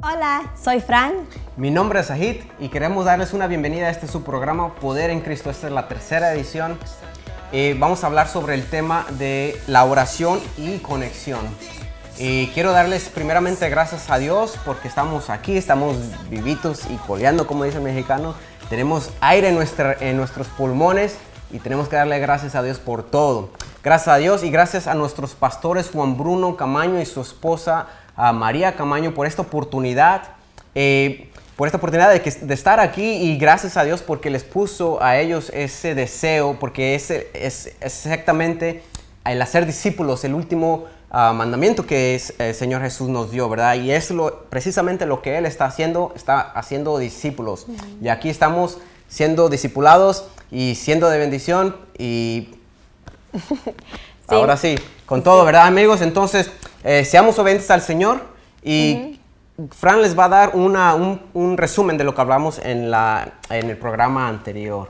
Hola, soy Fran. Mi nombre es Sahid y queremos darles una bienvenida a este su programa Poder en Cristo. Esta es la tercera edición. Vamos a hablar sobre el tema de la oración y conexión. Quiero darles primeramente gracias a Dios porque estamos aquí, estamos vivitos y coleando, como dice el mexicano. Tenemos aire en nuestros pulmones y tenemos que darle gracias a Dios por todo. Gracias a Dios y gracias a nuestros pastores Juan Bruno Camaño y su esposa María Camaño por esta oportunidad. De estar aquí, y gracias a Dios porque les puso a ellos ese deseo, porque es exactamente el hacer discípulos, el último mandamiento que el Señor Jesús nos dio, ¿verdad? Y es precisamente lo que Él está haciendo discípulos. Y aquí estamos siendo discipulados y siendo de bendición y sí. Ahora sí, con todo, ¿verdad, amigos? Entonces, seamos obedientes al Señor y Fran les va a dar un resumen de lo que hablamos en el programa anterior.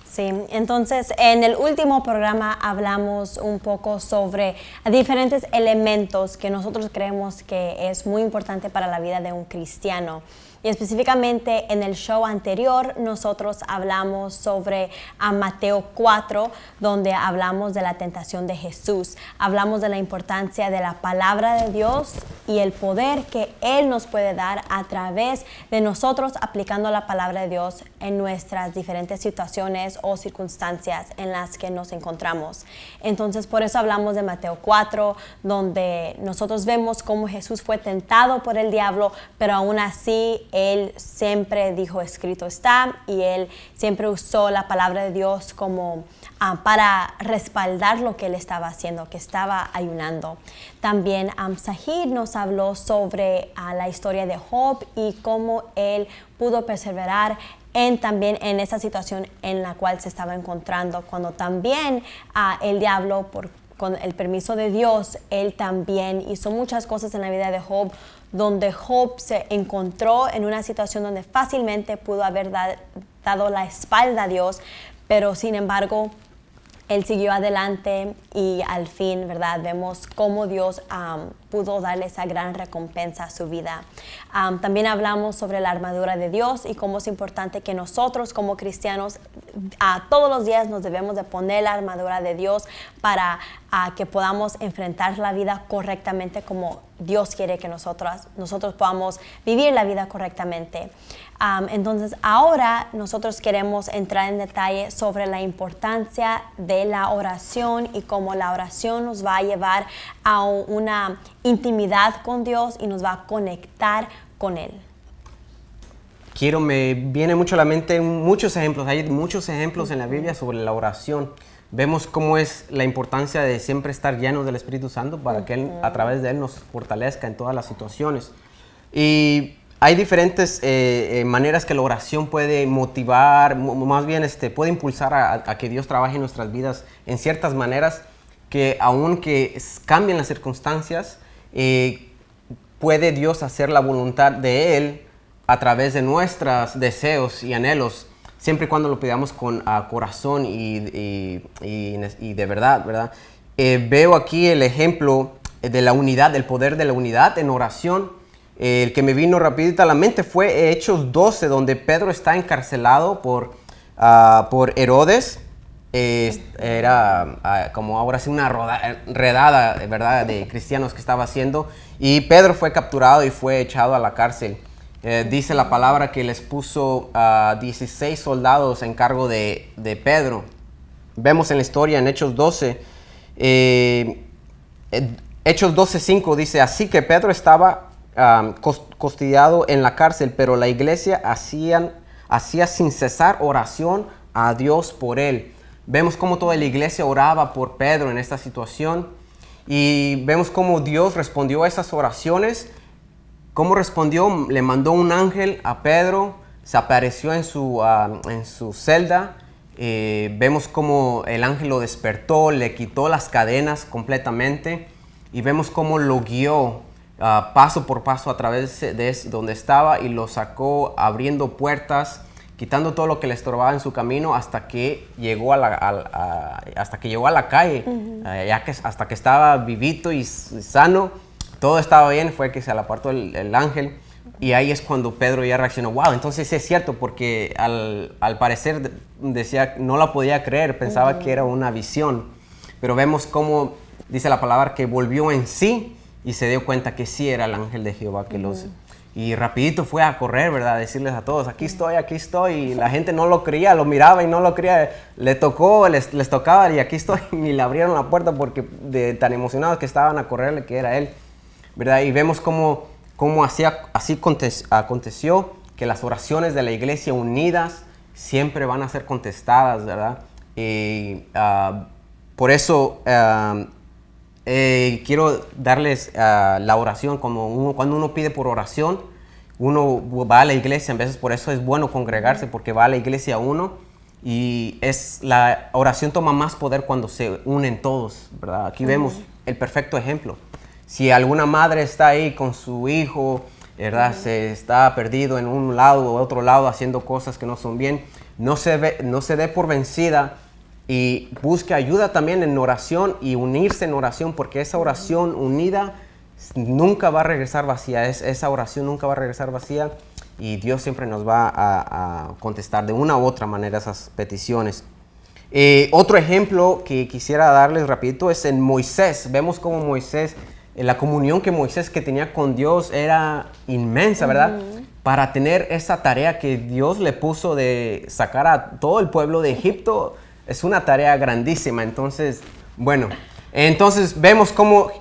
Sí, entonces en el último programa hablamos un poco sobre diferentes elementos que nosotros creemos que es muy importante para la vida de un cristiano. Y específicamente en el show anterior nosotros hablamos sobre Mateo 4, donde hablamos de la tentación de Jesús. Hablamos de la importancia de la palabra de Dios y el poder que Él nos puede dar a través de nosotros aplicando la palabra de Dios en nuestras diferentes situaciones o circunstancias en las que nos encontramos. Entonces por eso hablamos de Mateo 4, donde nosotros vemos cómo Jesús fue tentado por el diablo, pero aún así Él siempre dijo escrito está, y Él siempre usó la palabra de Dios como para respaldar lo que Él estaba haciendo, que estaba ayunando. También Sahid nos habló sobre la historia de Job y cómo él pudo perseverar también en esa situación en la cual se estaba encontrando, cuando también el diablo, con el permiso de Dios, él también hizo muchas cosas en la vida de Job, donde Job se encontró en una situación donde fácilmente pudo haber dado la espalda a Dios, pero sin embargo él siguió adelante y al fin, ¿verdad? Vemos cómo Dios pudo darle esa gran recompensa a su vida. También hablamos sobre la armadura de Dios y cómo es importante que nosotros como cristianos todos los días nos debemos de poner la armadura de Dios para que podamos enfrentar la vida correctamente como Dios quiere que nosotros podamos vivir la vida correctamente. Entonces ahora nosotros queremos entrar en detalle sobre la importancia de la oración y cómo la oración nos va a llevar a una intimidad con Dios y nos va a conectar con Él. Me viene mucho a la mente muchos ejemplos. Hay muchos ejemplos en la Biblia sobre la oración. Vemos cómo es la importancia de siempre estar llenos del Espíritu Santo para que Él, a través de Él, nos fortalezca en todas las situaciones. Y hay diferentes maneras que la oración puede motivar, más bien puede impulsar a que Dios trabaje en nuestras vidas en ciertas maneras que aunque cambien las circunstancias, puede Dios hacer la voluntad de Él a través de nuestros deseos y anhelos, siempre y cuando lo pidamos con corazón y de verdad, ¿verdad? Veo aquí el ejemplo de la unidad, del poder de la unidad en oración. El que me vino rapidito a la mente fue Hechos 12, donde Pedro está encarcelado por Herodes. Era como ahora sí una redada, ¿verdad?, de cristianos que estaba haciendo, y Pedro fue capturado y fue echado a la cárcel. Dice la palabra que les puso 16 soldados en cargo de Pedro. Vemos en la historia en Hechos 12, Hechos 12:5 dice: así que Pedro estaba custodiado en la cárcel, pero la iglesia hacía sin cesar oración a Dios por él. Vemos cómo toda la iglesia oraba por Pedro en esta situación, y vemos cómo Dios respondió a esas oraciones. ¿Cómo respondió? Le mandó un ángel a Pedro, se apareció en su celda. Vemos cómo el ángel lo despertó, le quitó las cadenas completamente, y vemos cómo lo guió paso por paso a través de donde estaba, y lo sacó abriendo puertas, quitando todo lo que le estorbaba en su camino, hasta que llegó a la calle, hasta que estaba vivito y sano. Todo estaba bien. Fue que se le apartó el ángel Y ahí es cuando Pedro ya reaccionó, wow, entonces es cierto, porque al parecer decía, no la podía creer, pensaba que era una visión. Pero vemos cómo dice la palabra que volvió en sí y se dio cuenta que sí era el ángel de Jehová que los... Y rapidito fue a correr, ¿verdad? A decirles a todos, aquí estoy. Y la gente no lo creía, lo miraba y no lo creía. Le tocó, les tocaba y aquí estoy. Y le abrieron la puerta porque tan emocionados que estaban a correrle que era él, ¿verdad? Y vemos cómo así aconteció que las oraciones de la iglesia unidas siempre van a ser contestadas, ¿verdad? Y por eso quiero darles la oración, cuando uno pide por oración, uno va a la iglesia, a veces por eso es bueno congregarse, porque va a la iglesia uno y la oración toma más poder cuando se unen todos, ¿verdad? Aquí vemos el perfecto ejemplo. Si alguna madre está ahí con su hijo, ¿verdad? Se está perdido en un lado o otro lado haciendo cosas que no son bien, no se dé por vencida y busque ayuda también en oración y unirse en oración, porque esa oración unida nunca va a regresar vacía, esa oración nunca va a regresar vacía y Dios siempre nos va a contestar de una u otra manera esas peticiones. Otro ejemplo que quisiera darles rapidito es en Moisés. Vemos cómo Moisés, la comunión que Moisés que tenía con Dios era inmensa, ¿verdad? Para tener esa tarea que Dios le puso de sacar a todo el pueblo de Egipto, es una tarea grandísima. Entonces, vemos cómo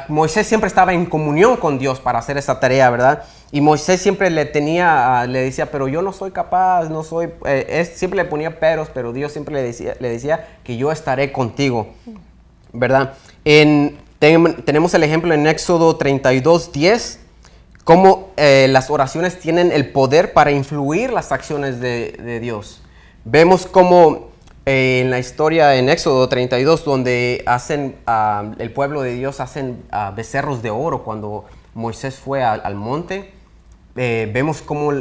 Moisés siempre estaba en comunión con Dios para hacer esa tarea, ¿verdad? Y Moisés siempre le decía, pero yo no soy capaz, siempre le ponía peros, pero Dios siempre le decía que yo estaré contigo, ¿verdad? Tenemos el ejemplo en Éxodo 32:10, cómo las oraciones tienen el poder para influir las acciones de Dios. Vemos cómo en la historia en Éxodo 32, donde el pueblo de Dios hacen becerros de oro cuando Moisés fue al monte, vemos cómo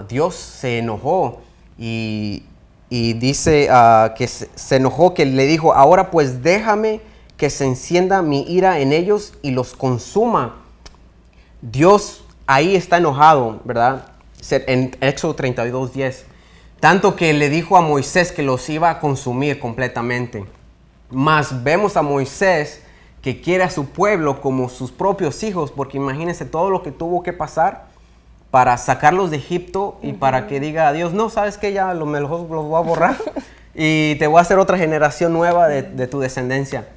Dios se enojó y dice que se enojó, que le dijo, ahora pues déjame que se encienda mi ira en ellos y los consuma. Dios ahí está enojado, ¿verdad? En Éxodo 32:10. Tanto que le dijo a Moisés que los iba a consumir completamente. Mas vemos a Moisés que quiere a su pueblo como sus propios hijos, porque imagínense todo lo que tuvo que pasar para sacarlos de Egipto y para que diga a Dios, no, ¿sabes qué? Ya los voy a borrar y te voy a hacer otra generación nueva de tu descendencia.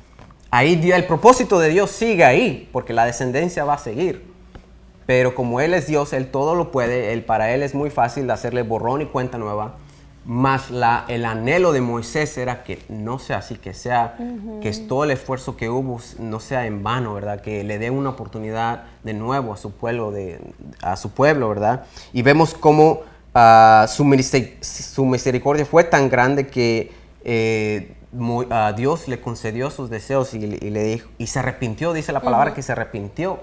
Ahí el propósito de Dios sigue ahí, porque la descendencia va a seguir. Pero como Él es Dios, Él todo lo puede, para Él es muy fácil hacerle borrón y cuenta nueva. Mas el anhelo de Moisés era que no sea así, que todo el esfuerzo que hubo no sea en vano, ¿verdad? Que le dé una oportunidad de nuevo a su pueblo, ¿verdad? Y vemos cómo su misericordia fue tan grande que Dios le concedió sus deseos y le dijo, y se arrepintió, dice la palabra que se arrepintió,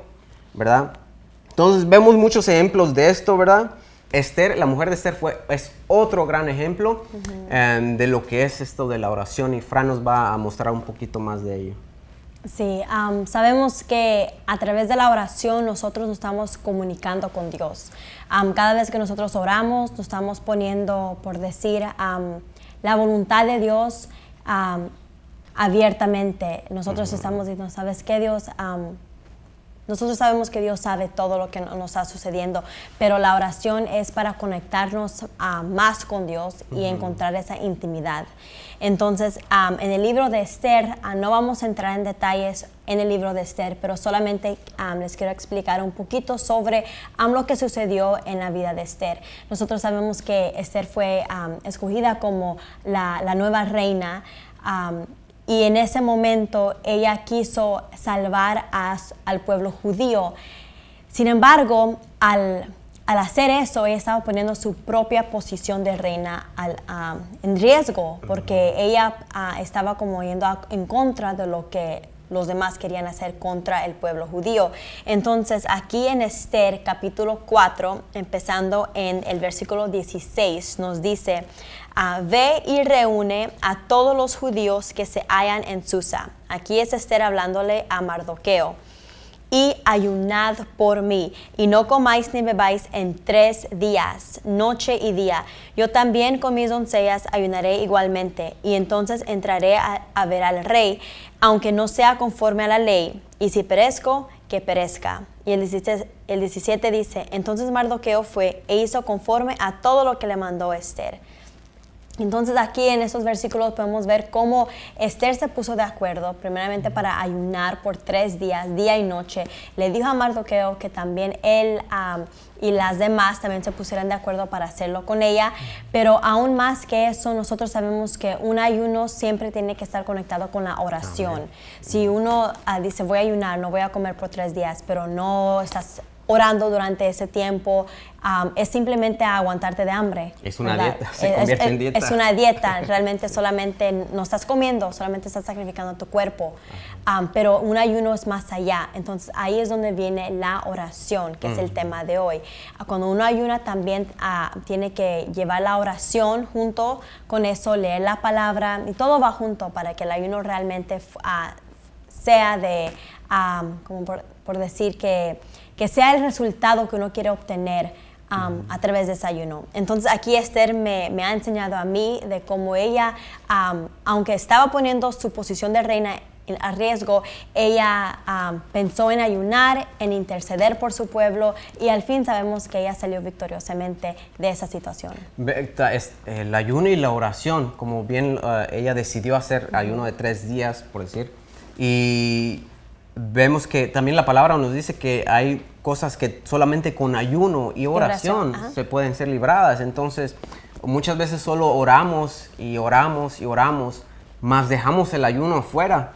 ¿verdad? Entonces vemos muchos ejemplos de esto, ¿verdad? Esther, la mujer de Esther es otro gran ejemplo de lo que es esto de la oración, y Fran nos va a mostrar un poquito más de ello. Sí, sabemos que a través de la oración nosotros nos estamos comunicando con Dios. Cada vez que nosotros oramos, nos estamos poniendo, por decir, la voluntad de Dios abiertamente. Nosotros estamos diciendo, ¿sabes qué, Dios? Nosotros sabemos que Dios sabe todo lo que nos está sucediendo, pero la oración es para conectarnos más con Dios y encontrar esa intimidad. Entonces, en el libro de Esther, no vamos a entrar en detalles en el libro de Esther, pero solamente les quiero explicar un poquito sobre lo que sucedió en la vida de Esther. Nosotros sabemos que Esther fue escogida como la nueva reina, y en ese momento ella quiso salvar al pueblo judío. Sin embargo, al hacer eso, ella estaba poniendo su propia posición de reina en riesgo, porque ella estaba como yendo en contra de lo que los demás querían hacer contra el pueblo judío. Entonces, aquí en Esther, capítulo 4, empezando en el versículo 16, nos dice, ve y reúne a todos los judíos que se hallan en Susa. Aquí es Esther hablándole a Mardoqueo. y ayunad por mí, y no comáis ni bebáis en 3 días, noche y día. Yo también con mis doncellas ayunaré igualmente, y entonces entraré a ver al rey, aunque no sea conforme a la ley, y si perezco, que perezca. Y el 17 dice, entonces Mardoqueo fue e hizo conforme a todo lo que le mandó Esther. Entonces aquí en estos versículos podemos ver cómo Esther se puso de acuerdo primeramente para ayunar por 3 días, día y noche. Le dijo a Mardoqueo que también él y las demás también se pusieran de acuerdo para hacerlo con ella. Pero aún más que eso, nosotros sabemos que un ayuno siempre tiene que estar conectado con la oración. Amén. Si uno dice voy a ayunar, no voy a comer por 3 días, pero no estás orando durante ese tiempo, es simplemente aguantarte de hambre. Es una dieta, se convierte en dieta. Es una dieta, realmente solamente no estás comiendo, solamente estás sacrificando tu cuerpo. Pero un ayuno es más allá. Entonces ahí es donde viene la oración, que es el tema de hoy. Cuando uno ayuna también tiene que llevar la oración junto con eso, leer la palabra, y todo va junto para que el ayuno realmente sea de, como por decir que sea el resultado que uno quiere obtener a través de ese ayuno. Entonces aquí Esther me ha enseñado a mí de cómo ella, aunque estaba poniendo su posición de reina a riesgo, ella pensó en ayunar, en interceder por su pueblo, y al fin sabemos que ella salió victoriosamente de esa situación. El ayuno y la oración, como bien ella decidió hacer ayuno de 3 días, por decir, y vemos que también la palabra nos dice que hay cosas que solamente con ayuno y oración se pueden ser libradas. Entonces, muchas veces solo oramos y oramos y oramos, más dejamos el ayuno afuera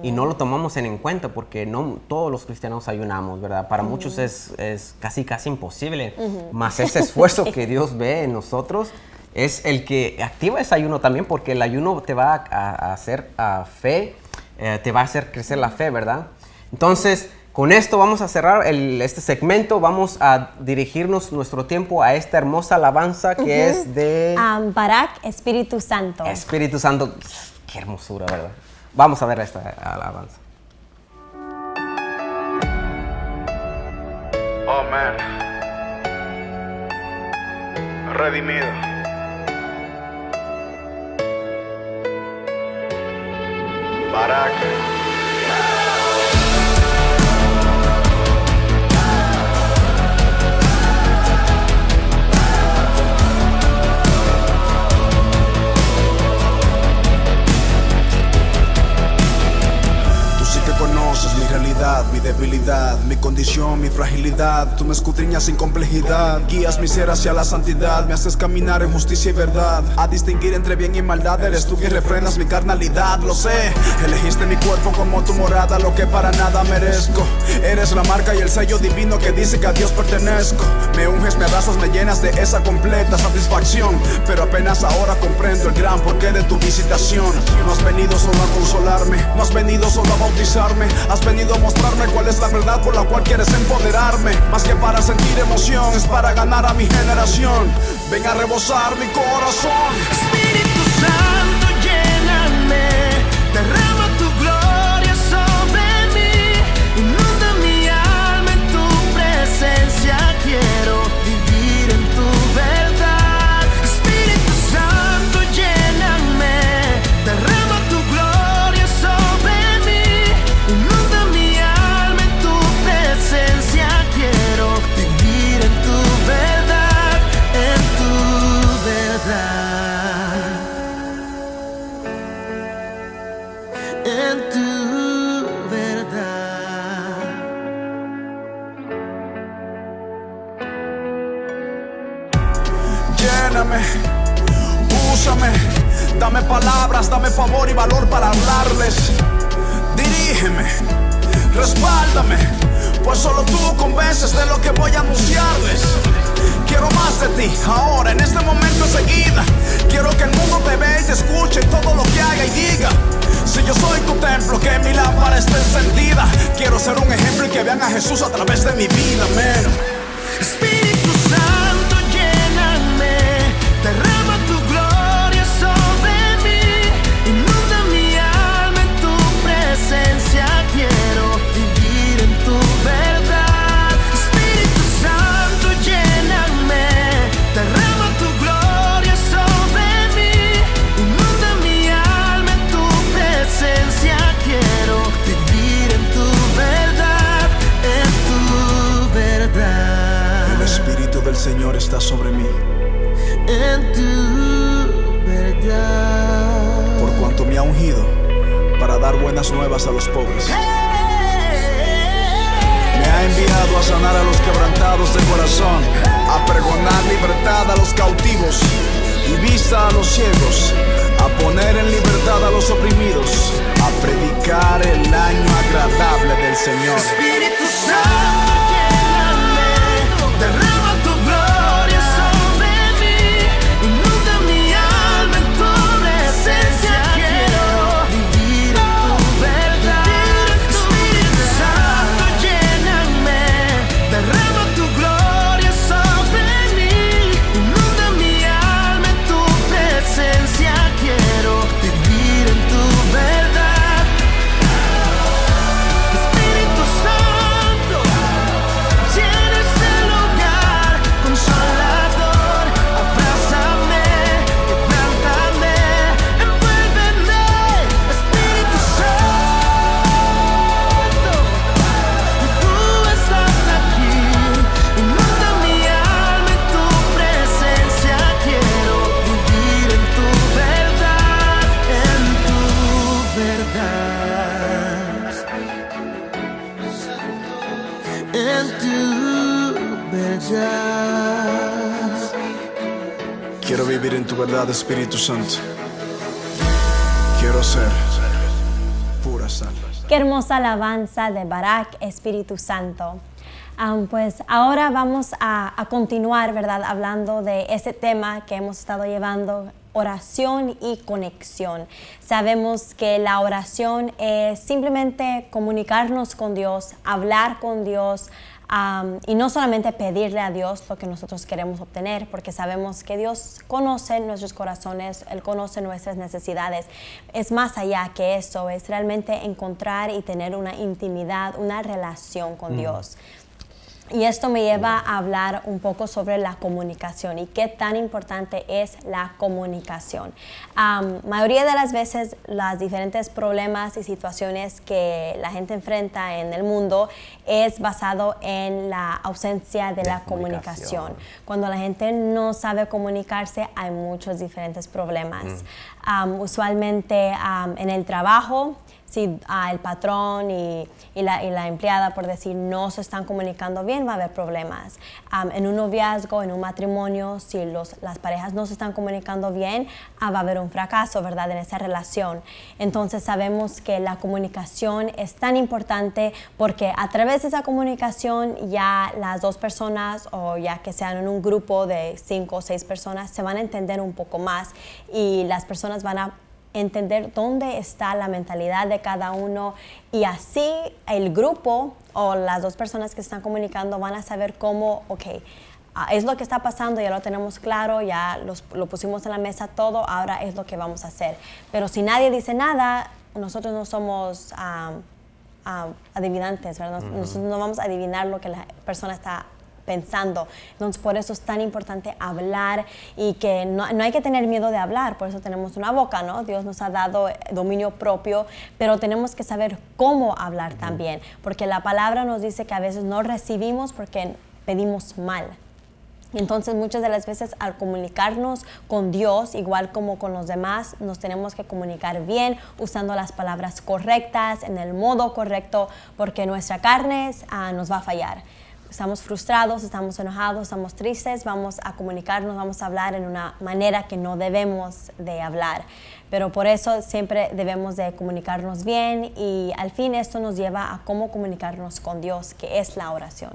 y no lo tomamos en cuenta, porque no todos los cristianos ayunamos, ¿verdad? Para muchos es casi imposible, más ese esfuerzo que Dios ve en nosotros es el que activa ese ayuno también, porque el ayuno te va a hacer fe, te va a hacer crecer la fe, ¿verdad? Entonces, con esto vamos a cerrar este segmento. Vamos a dirigirnos nuestro tiempo a esta hermosa alabanza que es de Barak, Espíritu Santo. Espíritu Santo, qué hermosura, ¿verdad? Vamos a ver esta alabanza. Oh man, redimido. Barak. Conoces mi realidad, mi debilidad, mi condición, mi fragilidad. Tú me escudriñas sin complejidad, guías mi ser hacia la santidad, me haces caminar en justicia y verdad. A distinguir entre bien y maldad, eres tú quien refrenas mi carnalidad. Lo sé, elegiste mi cuerpo como tu morada, lo que para nada merezco. Eres la marca y el sello divino que dice que a Dios pertenezco. Me unges, me abrazas, me llenas de esa completa satisfacción, pero apenas ahora comprendo el gran porqué de tu visitación. No has venido solo a consolarme, no has venido solo a bautizarme, has venido a mostrarme cuál es la verdad por la cual quieres empoderarme. Más que para sentir emoción, es para ganar a mi generación. Ven a rebosar mi corazón. Espíritu Santo, lléname, derrama tu gloria sobre mí, inunda mi alma en tu presencia, quiero vivir en tu verdad. Espíritu Santo, lléname, derrama tu gloria sobre mí, inunda mi alma en tu presencia, quiero vivir en tu verdad, en tu verdad, en tu verdad. Lléname, úsame, dame palabras, dame favor y valor para hablarles. Dirígeme, respáldame, pues solo tú convences de lo que voy a anunciarles. Quiero más de ti, ahora, en este momento enseguida. Quiero que el mundo te vea y te escuche en todo lo que haga y diga. Si yo soy tu templo, que mi lámpara esté encendida. Quiero ser un ejemplo y que vean a Jesús a través de mi vida, man. Espíritu Santo, lléname, derrama tu gloria sobre mí, inunda mi alma en tu presencia, quiero vivir en tu Señor está sobre mí, en tu verdad. por cuanto me ha ungido para dar buenas nuevas a los pobres. Me ha enviado a sanar a los quebrantados de corazón, a pregonar libertad a los cautivos y vista a los ciegos, a poner en libertad a los oprimidos, a predicar el año agradable del Señor. Espíritu Santo, lléname, derrama tu gloria sobre mí, inunda mi alma en tu presencia. Quiero vivir en tu verdad. Espíritu Santo, lléname, derrama tu gloria sobre mí, inunda mi alma en tu presencia. Quiero vivir en tu verdad. Espíritu Santo, llena este lugar, consolador, abrázame, quebrántame, envuélveme. Espíritu Santo, tú estás aquí, inunda mi alma en tu presencia. Quiero vivir en tu verdad, en tu verdad. Quiero vivir en tu verdad, Espíritu Santo. Quiero ser pura sal. Qué hermosa alabanza de Barak, Espíritu Santo. Pues ahora vamos a continuar, ¿verdad? Hablando de ese tema que hemos estado llevando, oración y conexión. Sabemos que la oración es simplemente comunicarnos con Dios, hablar con Dios, y no solamente pedirle a Dios lo que nosotros queremos obtener, porque sabemos que Dios conoce nuestros corazones, Él conoce nuestras necesidades. Es más allá que eso, es realmente encontrar y tener una intimidad, una relación con Dios. Y esto me lleva a hablar un poco sobre la comunicación y qué tan importante es la comunicación. Mayoría de las veces los diferentes problemas y situaciones que la gente enfrenta en el mundo es basado en la ausencia de la comunicación. Cuando la gente no sabe comunicarse hay muchos diferentes problemas. Usualmente en el trabajo, si el patrón y la empleada, por decir, no se están comunicando bien, va a haber problemas. En un noviazgo, en un matrimonio, si las parejas no se están comunicando bien, va a haber un fracaso, ¿verdad?, en esa relación. Entonces sabemos que la comunicación es tan importante porque a través de esa comunicación ya las dos personas, o ya que sean en un grupo de 5 o 6 personas, se van a entender un poco más y las personas van a entender dónde está la mentalidad de cada uno, y así el grupo o las dos personas que se están comunicando van a saber cómo, es lo que está pasando, ya lo tenemos claro, ya lo pusimos en la mesa todo, ahora es lo que vamos a hacer. Pero si nadie dice nada, nosotros no somos adivinantes, ¿verdad? Nosotros no vamos a adivinar lo que la persona está pensando. Entonces, por eso es tan importante hablar, y que no hay que tener miedo de hablar. Por eso tenemos una boca, ¿no? Dios nos ha dado dominio propio, pero tenemos que saber cómo hablar también, porque la palabra nos dice que a veces no recibimos porque pedimos mal. Entonces, muchas de las veces al comunicarnos con Dios, igual como con los demás, nos tenemos que comunicar bien, usando las palabras correctas, en el modo correcto, porque nuestra carne nos va a fallar. Estamos frustrados, estamos enojados, estamos tristes, vamos a comunicarnos, vamos a hablar en una manera que no debemos de hablar. Pero por eso siempre debemos de comunicarnos bien, y al fin esto nos lleva a cómo comunicarnos con Dios, que es la oración.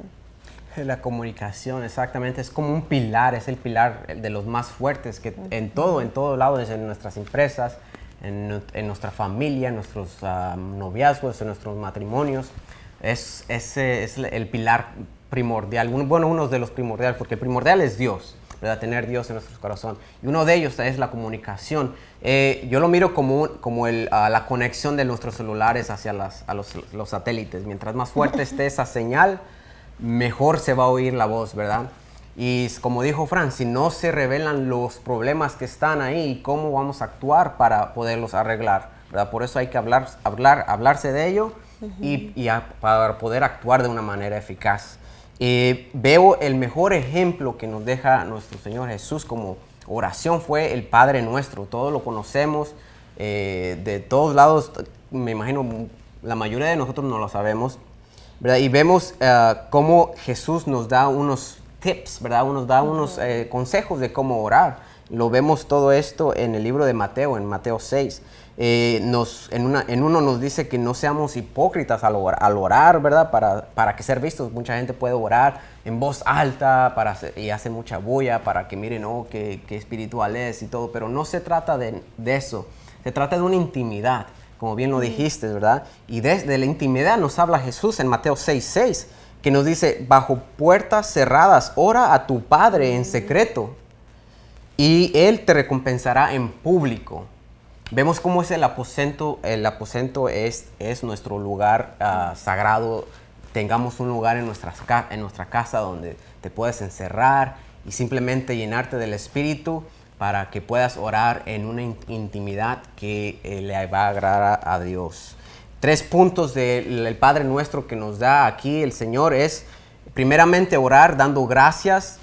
La comunicación, exactamente, es como un pilar, es el pilar de los más fuertes que en todo lado, desde nuestras empresas, en nuestra familia, en nuestros noviazgos, en nuestros matrimonios. Es el pilar primordial, uno de los primordiales, porque el primordial es Dios, ¿verdad? Tener Dios en nuestro corazón. Y uno de ellos es la comunicación. Yo lo miro como la conexión de nuestros celulares hacia los satélites. Mientras más fuerte esté esa señal, mejor se va a oír la voz, ¿verdad? Y como dijo Fran, si no se revelan los problemas que están ahí, ¿cómo vamos a actuar para poderlos arreglar, ¿verdad? Por eso hay que hablarse de ello, y para poder actuar de una manera eficaz. veo el mejor ejemplo que nos deja nuestro Señor Jesús como oración fue el Padre Nuestro. Todos lo conocemos de todos lados, me imagino la mayoría de nosotros no lo sabemos, ¿verdad? Y vemos cómo Jesús nos da unos tips, ¿verdad? Nos da unos consejos de cómo orar. Lo vemos todo esto en el libro de Mateo, en Mateo 6. En uno nos dice que no seamos hipócritas al orar, ¿verdad? Para que ser vistos. Mucha gente puede orar en voz alta y hace mucha bulla para que miren, qué espiritual es y todo. Pero no se trata de eso. Se trata de una intimidad, como bien lo dijiste, ¿verdad? Y de la intimidad nos habla Jesús en Mateo 6:6, que nos dice, bajo puertas cerradas, ora a tu Padre en secreto y Él te recompensará en público. Vemos cómo es el aposento. El aposento es nuestro lugar sagrado. Tengamos un lugar en nuestra casa donde te puedes encerrar y simplemente llenarte del Espíritu para que puedas orar en una intimidad que le va a agradar a Dios. 3 puntos del Padre Nuestro que nos da aquí el Señor es, primeramente, orar dando gracias,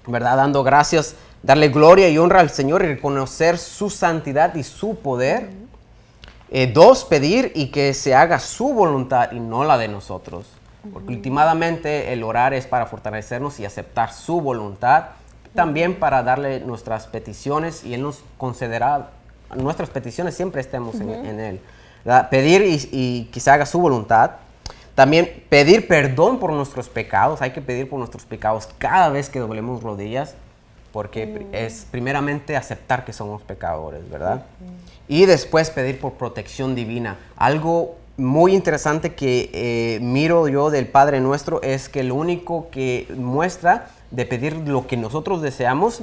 ¿verdad? Dando gracias, darle gloria y honra al Señor y reconocer su santidad y su poder. 2, pedir y que se haga su voluntad y no la de nosotros. Porque últimamente el orar es para fortalecernos y aceptar su voluntad. También para darle nuestras peticiones y Él nos concederá nuestras peticiones, siempre estemos en Él, ¿verdad? Pedir y que se haga su voluntad. También pedir perdón por nuestros pecados. Hay que pedir por nuestros pecados cada vez que doblemos rodillas, porque es primeramente aceptar que somos pecadores, ¿verdad? Y después pedir por protección divina. Algo muy interesante que miro yo del Padre Nuestro es que lo único que muestra de pedir lo que nosotros deseamos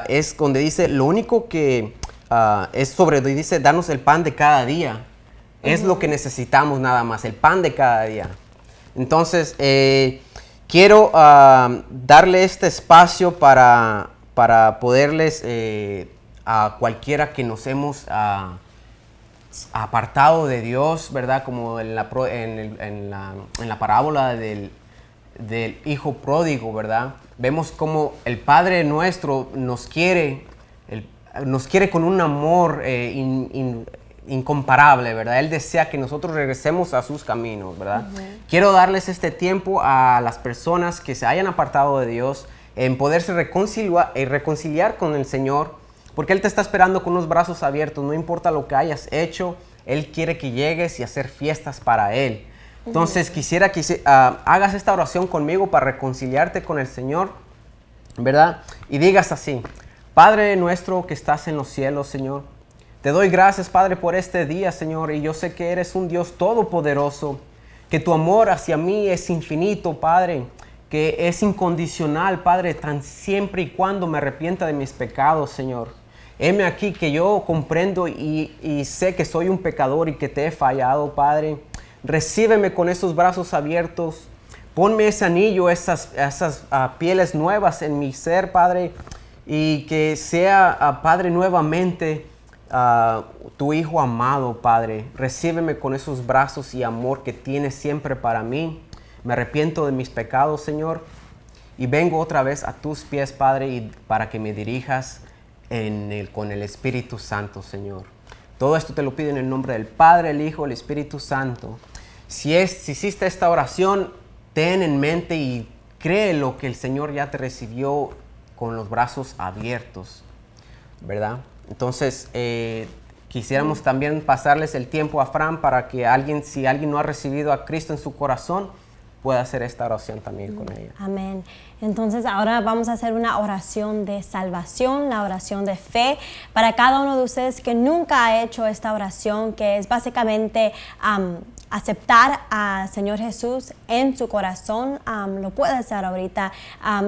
es donde dice, lo único que dice, danos el pan de cada día. Es lo que necesitamos nada más, el pan de cada día. Entonces, quiero darle este espacio para poderles, a cualquiera que nos hemos apartado de Dios, ¿verdad? Como en la parábola del hijo pródigo, ¿verdad? Vemos como el Padre Nuestro nos quiere con un amor incomparable, ¿verdad? Él desea que nosotros regresemos a sus caminos, ¿verdad? Quiero darles este tiempo a las personas que se hayan apartado de Dios en poderse reconciliar con el Señor, porque Él te está esperando con unos brazos abiertos. No importa lo que hayas hecho, Él quiere que llegues y hacer fiestas para Él. Entonces quisiera que hagas esta oración conmigo para reconciliarte con el Señor, ¿verdad? Y digas así: Padre nuestro que estás en los cielos, Señor, te doy gracias, Padre, por este día, Señor, y yo sé que eres un Dios todopoderoso, que tu amor hacia mí es infinito, Padre, que es incondicional, Padre, tan siempre y cuando me arrepienta de mis pecados, Señor. Heme aquí que yo comprendo y sé que soy un pecador y que te he fallado, Padre. Recíbeme con esos brazos abiertos. Ponme ese anillo, esas pieles nuevas en mi ser, Padre, y que sea, Padre, nuevamente tu Hijo amado, Padre. Recíbeme con esos brazos y amor que tienes siempre para mí. Me arrepiento de mis pecados, Señor, y vengo otra vez a tus pies, Padre, y para que me dirijas con el Espíritu Santo, Señor. Todo esto te lo pido en el nombre del Padre, el Hijo, el Espíritu Santo. Si hiciste esta oración, ten en mente y cree lo que el Señor ya te recibió con los brazos abiertos, ¿verdad? Entonces, quisiéramos también pasarles el tiempo a Fran para que si alguien no ha recibido a Cristo en su corazón, pueda hacer esta oración también con ella. Amén. Entonces ahora vamos a hacer una oración de salvación, la oración de fe para cada uno de ustedes que nunca ha hecho esta oración, que es básicamente aceptar al Señor Jesús en su corazón. Lo puede hacer ahorita.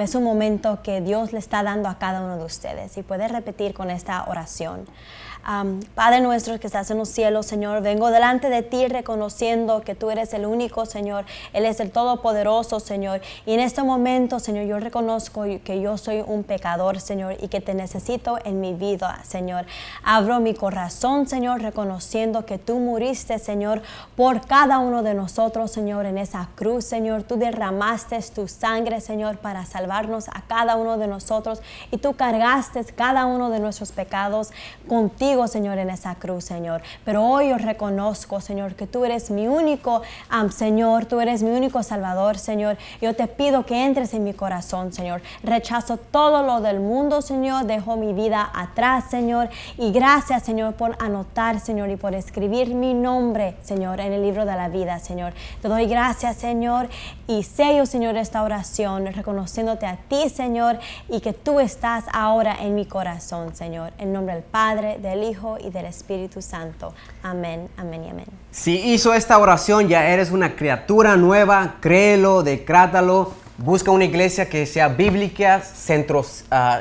Es un momento que Dios le está dando a cada uno de ustedes y puede repetir con esta oración. Padre nuestro que estás en los cielos, Señor, vengo delante de ti reconociendo que tú eres el único, Señor. Él es el todopoderoso, Señor. Y en este momento, Señor, yo reconozco que yo soy un pecador, Señor, y que te necesito en mi vida, Señor. Abro mi corazón, Señor, reconociendo que tú muriste, Señor, por cada uno de nosotros, Señor, en esa cruz, Señor. Tú derramaste tu sangre, Señor, para salvarnos a cada uno de nosotros, y tú cargaste cada uno de nuestros pecados contigo, Señor, en esa cruz, Señor. Pero hoy yo reconozco, Señor, que tú eres mi único Señor, tú eres mi único Salvador, Señor. Yo te pido que entres en mi corazón, Señor. Rechazo todo lo del mundo, Señor. Dejo mi vida atrás, Señor. Y gracias, Señor, por anotar, Señor, y por escribir mi nombre, Señor, en el libro de la vida, Señor. Te doy gracias, Señor, y sello, Señor, esta oración, reconociéndote a ti, Señor, y que tú estás ahora en mi corazón, Señor. En nombre del Padre, del Hijo y del Espíritu Santo. Amén, amén y amén. Si hizo esta oración, ya eres una criatura nueva. Créelo, decrátalo. Busca una iglesia que sea bíblica,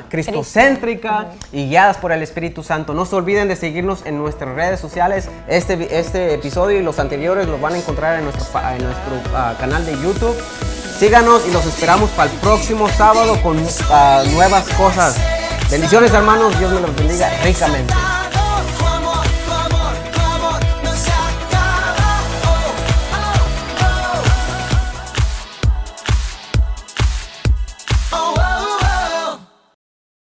cristocéntrica y guiadas por el Espíritu Santo. No se olviden de seguirnos en nuestras redes sociales. Este episodio y los anteriores los van a encontrar en nuestro canal de YouTube. Síganos y los esperamos para el próximo sábado con nuevas cosas. Bendiciones, hermanos. Dios me los bendiga ricamente.